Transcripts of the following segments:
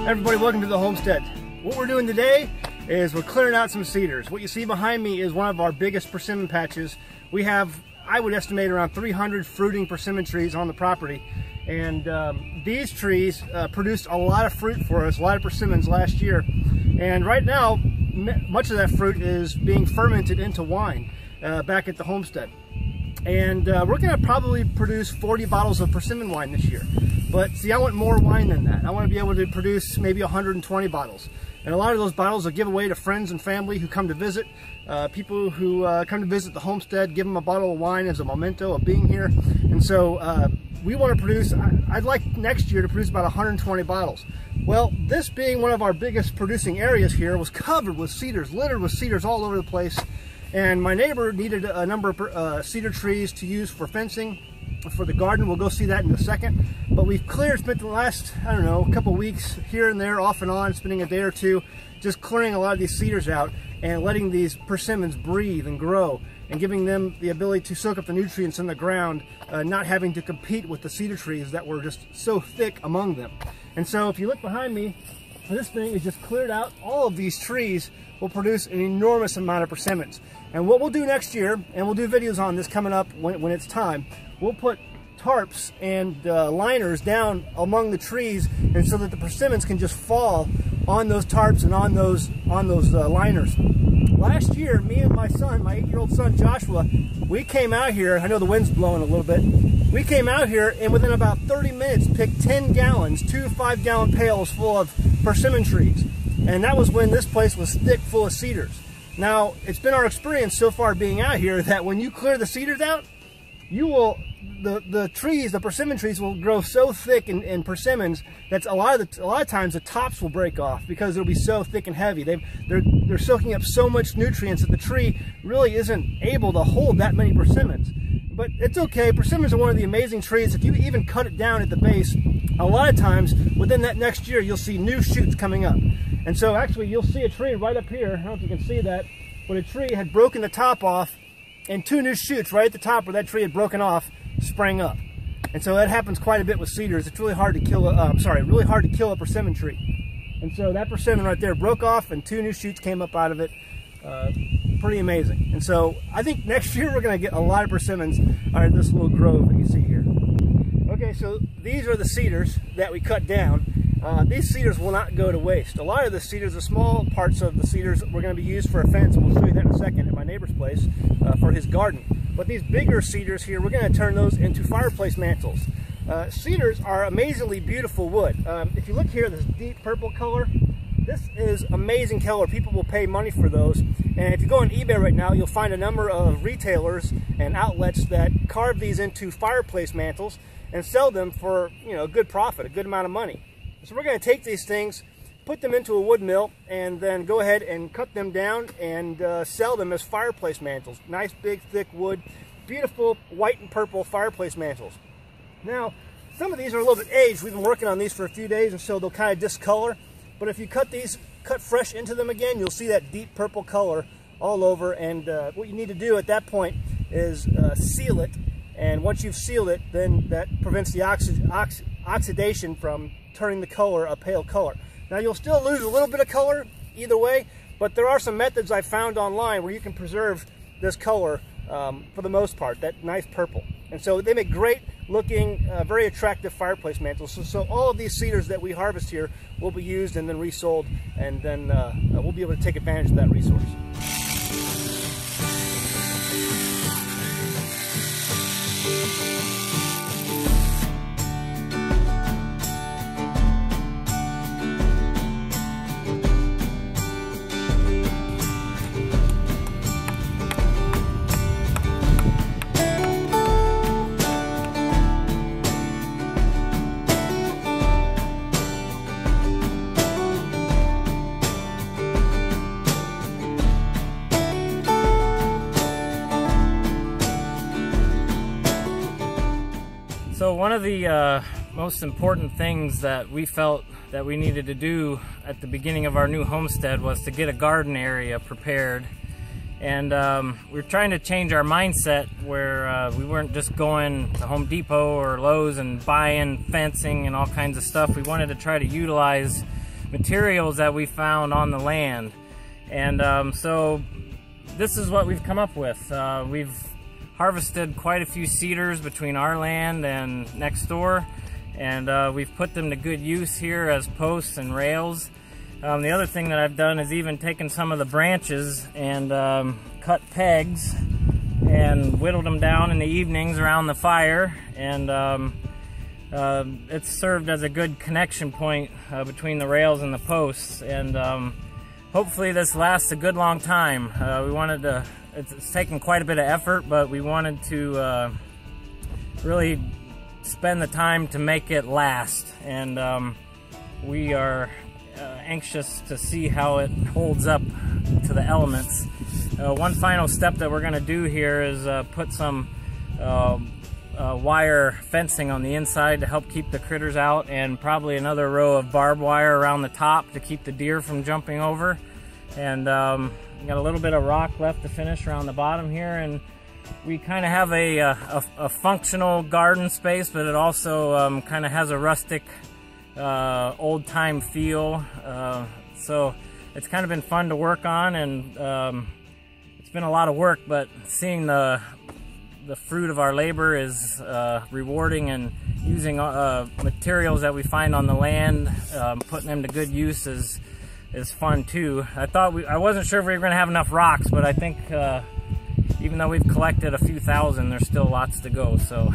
Everybody, welcome to the Homestead. What we're doing today is we're clearing out some cedars. What you see behind me is one of our biggest persimmon patches. We have, I would estimate, around 300 fruiting persimmon trees on the property. And these trees produced a lot of fruit for us, a lot of persimmons last year. And right now, much of that fruit is being fermented into wine back at the Homestead. And we're going to probably produce 40 bottles of persimmon wine this year. But see, I want more wine than that. I want to be able to produce maybe 120 bottles. And a lot of those bottles will give away to friends and family who come to visit. People who come to visit the Homestead, give them a bottle of wine as a memento of being here. And so we want to produce, I'd like next year to produce about 120 bottles. Well, this being one of our biggest producing areas here was covered with cedars, littered with cedars all over the place. And my neighbor needed a number of cedar trees to use for fencing, for the garden. We'll go see that in a second. But we've spent the last, I don't know, a couple weeks here and there, off and on, spending a day or two, just clearing a lot of these cedars out and letting these persimmons breathe and grow, and giving them the ability to soak up the nutrients in the ground, not having to compete with the cedar trees that were just so thick among them. And so if you look behind me, this thing is just cleared out. All of these trees will produce an enormous amount of persimmons. And what we'll do next year, and we'll do videos on this coming up when it's time, we'll put tarps and liners down among the trees, and so that the persimmons can just fall on those tarps and on those liners. Last year, me and my son, my 8-year-old son Joshua, we came out here. I know the wind's blowing a little bit. We came out here and within about 30 minutes picked 10 gallons, 2 5-gallon pails full of persimmon trees. And that was when this place was thick full of cedars. Now, it's been our experience so far being out here that when you clear the cedars out, you will, the trees, the persimmon trees will grow so thick in persimmons that a lot of times the tops will break off because they'll be so thick and heavy. They're soaking up so much nutrients that the tree really isn't able to hold that many persimmons. But it's okay. Persimmons are one of the amazing trees. If you even cut it down at the base, a lot of times within that next year you'll see new shoots coming up. And so actually you'll see a tree right up here. I don't know if you can see that, but a tree had broken the top off, and 2 new shoots right at the top where that tree had broken off sprang up. And so that happens quite a bit with cedars. It's really hard to kill really hard to kill a persimmon tree. And so that persimmon right there broke off and 2 new shoots came up out of it. Pretty amazing. And so I think next year we're going to get a lot of persimmons out of this little grove that you see here. Okay, so these are the cedars that we cut down. These cedars will not go to waste. A lot of the cedars, the small parts of the cedars, were going to be used for a fence, and we'll show you that in a second, at my neighbor's place for his garden. But these bigger cedars here, we're going to turn those into fireplace mantles. Cedars are amazingly beautiful wood. If you look here, this deep purple color, this is amazing color. People will pay money for those. And if you go on eBay right now, you'll find a number of retailers and outlets that carve these into fireplace mantles and sell them for, you know, a good profit, a good amount of money. So we're going to take these things, put them into a wood mill, and then go ahead and cut them down and sell them as fireplace mantles. Nice big thick wood, beautiful white and purple fireplace mantles. Now, some of these are a little bit aged. We've been working on these for a few days, and so they'll kind of discolor. But if you cut fresh into them again, you'll see that deep purple color all over. And what you need to do at that point is seal it. And once you've sealed it, then that prevents the oxidation from turning the color a pale color. Now, you'll still lose a little bit of color either way, but there are some methods I found online where you can preserve this color for the most part, that nice purple. And so they make great looking, very attractive fireplace mantles. So all of these cedars that we harvest here will be used and then resold, and then we'll be able to take advantage of that resource. So one of the most important things that we felt that we needed to do at the beginning of our new homestead was to get a garden area prepared. And we're trying to change our mindset where we weren't just going to Home Depot or Lowe's and buying fencing and all kinds of stuff. We wanted to try to utilize materials that we found on the land. And so this is what we've come up with. We've harvested quite a few cedars between our land and next door, and we've put them to good use here as posts and rails. The other thing that I've done is even taken some of the branches and cut pegs and whittled them down in the evenings around the fire, and it's served as a good connection point between the rails and the posts, and hopefully this lasts a good long time. We wanted to, it's taken quite a bit of effort, but we wanted to really spend the time to make it last, and we are anxious to see how it holds up to the elements. One final step that we're going to do here is put some wire fencing on the inside to help keep the critters out, and probably another row of barbed wire around the top to keep the deer from jumping over. And got a little bit of rock left to finish around the bottom here, and we kind of have a functional garden space, but it also kind of has a rustic old-time feel. So it's kind of been fun to work on, and it's been a lot of work, but seeing the fruit of our labor is rewarding, and using materials that we find on the land, putting them to good use is fun too. I wasn't sure if we were going to have enough rocks, but I think even though we've collected a few thousand, there's still lots to go. So.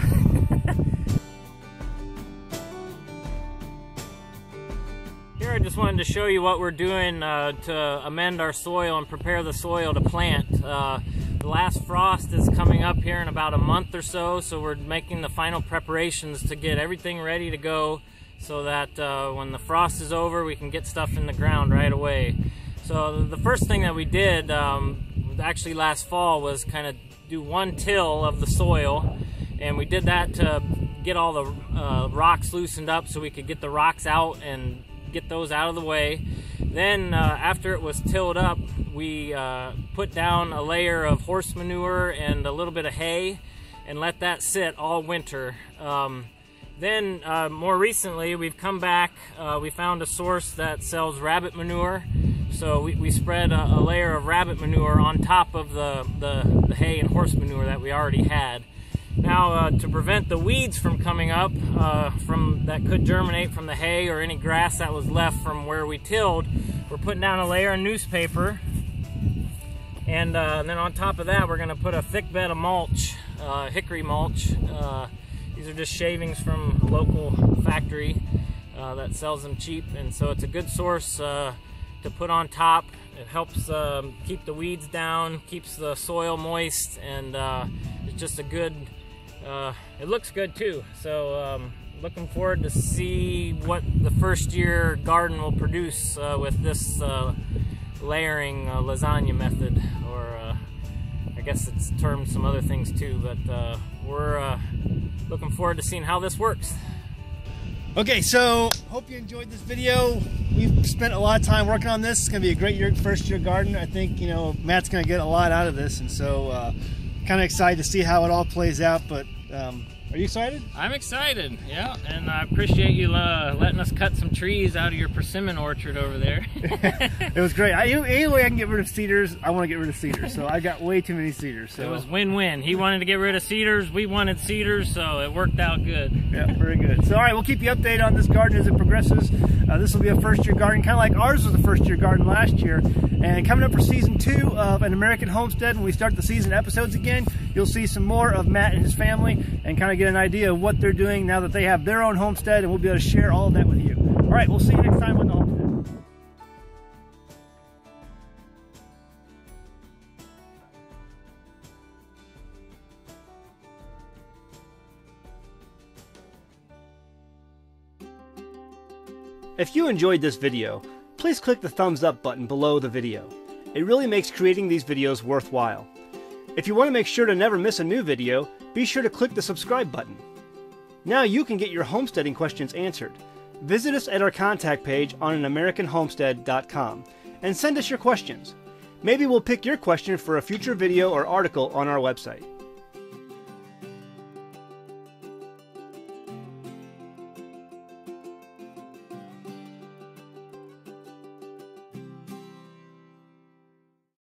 Here I just wanted to show you what we're doing to amend our soil and prepare the soil to plant. The last frost is coming up here in about a month or so, so we're making the final preparations to get everything ready to go, so that when the frost is over, we can get stuff in the ground right away. So the first thing that we did, actually last fall, was kind of do one till of the soil, and we did that to get all the rocks loosened up so we could get the rocks out and get those out of the way. Then after it was tilled up, we put down a layer of horse manure and a little bit of hay and let that sit all winter. Then more recently, we've come back, we found a source that sells rabbit manure, so we spread a layer of rabbit manure on top of the hay and horse manure that we already had. Now, to prevent the weeds from coming up that could germinate from the hay or any grass that was left from where we tilled, we're putting down a layer of newspaper, and then on top of that, we're going to put a thick bed of mulch, hickory mulch. These are just shavings from a local factory that sells them cheap, and so it's a good source to put on top. It helps keep the weeds down, keeps the soil moist, and it's just a good, it looks good too. So looking forward to see what the first year garden will produce with this layering lasagna method, or I guess it's termed some other things too, but we're looking forward to seeing how this works. Okay, so hope you enjoyed this video. We've spent a lot of time working on this. It's going to be a great first year garden. I think, you know, Matt's going to get a lot out of this, and so kind of excited to see how it all plays out. But are you excited? I'm excited, yeah, and I appreciate you letting us cut some trees out of your persimmon orchard over there. It was great. Any way I can get rid of cedars, I want to get rid of cedars. So I got way too many cedars. So. It was win-win. He wanted to get rid of cedars, we wanted cedars, so it worked out good. Yeah, very good. So all right, we'll keep you updated on this garden as it progresses. This will be a first-year garden, kind of like ours was a first-year garden last year. And coming up for season 2 of An American Homestead, when we start the season episodes again, you'll see some more of Matt and his family and kind of get an idea of what they're doing now that they have their own homestead, and we'll be able to share all of that with you. All right, we'll see you next time on the homestead. If you enjoyed this video, please click the thumbs up button below the video. It really makes creating these videos worthwhile. If you want to make sure to never miss a new video, be sure to click the subscribe button. Now you can get your homesteading questions answered. Visit us at our contact page on anamericanhomestead.com and send us your questions. Maybe we'll pick your question for a future video or article on our website.